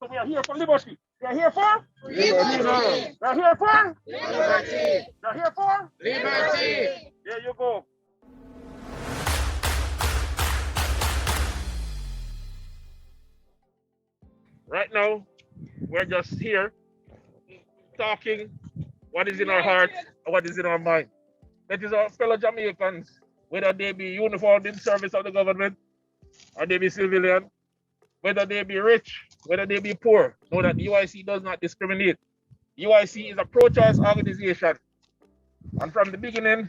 So we are here for liberty. We are here for Liberty. we are here for Liberty. we are here for Liberty. There you go. Right now, we're just here talking what is in our heart and what is in our mind. That is our fellow Jamaicans, whether they be uniformed in service of the government or they be civilian, whether they be rich, whether they be poor, know that the UIC does not discriminate. UIC is a pro-choice organization. And from the beginning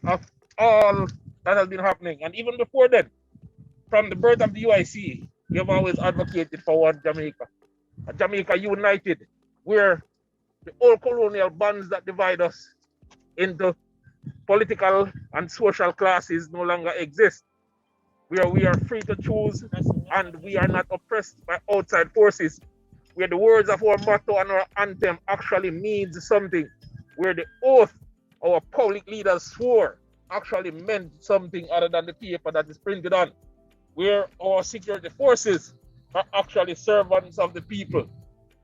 of all that has been happening, and even before then, from the birth of the UIC, we have always advocated for one Jamaica. A Jamaica united, where the old colonial bonds that divide us into political and social classes no longer exist, where we are free to choose and we are not oppressed by outside forces, where the words of our motto and our anthem actually means something, where the oath our public leaders swore actually meant something other than the paper that is printed on, where our security forces are actually servants of the people,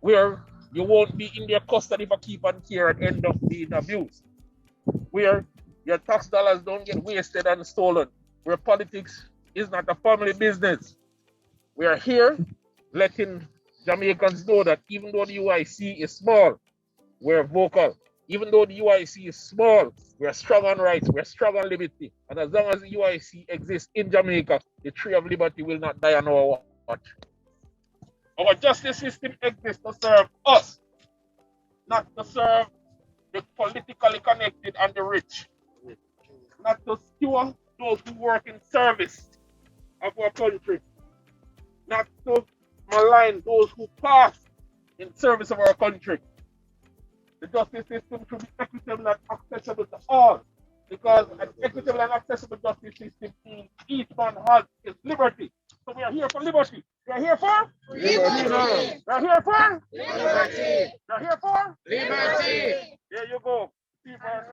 where you won't be in their custody for keep and care and end up being abused, where your tax dollars don't get wasted and stolen, where politics is not a family business. We are here letting Jamaicans know that even though the UIC is small, we're vocal. Even though the UIC is small, we're strong on rights, we're strong on liberty. And as long as the UIC exists in Jamaica, the tree of liberty will not die on our watch. Our justice system exists to serve us, not to serve the politically connected and the rich, not to skewer those who work in service of our country, not to malign those who pass in service of our country. The justice system should be equitable and accessible to all, because an equitable and accessible justice system means each man has his liberty. So we are here for liberty. We are here for Liberty. we are here for Liberty. we are here for Liberty. There you go.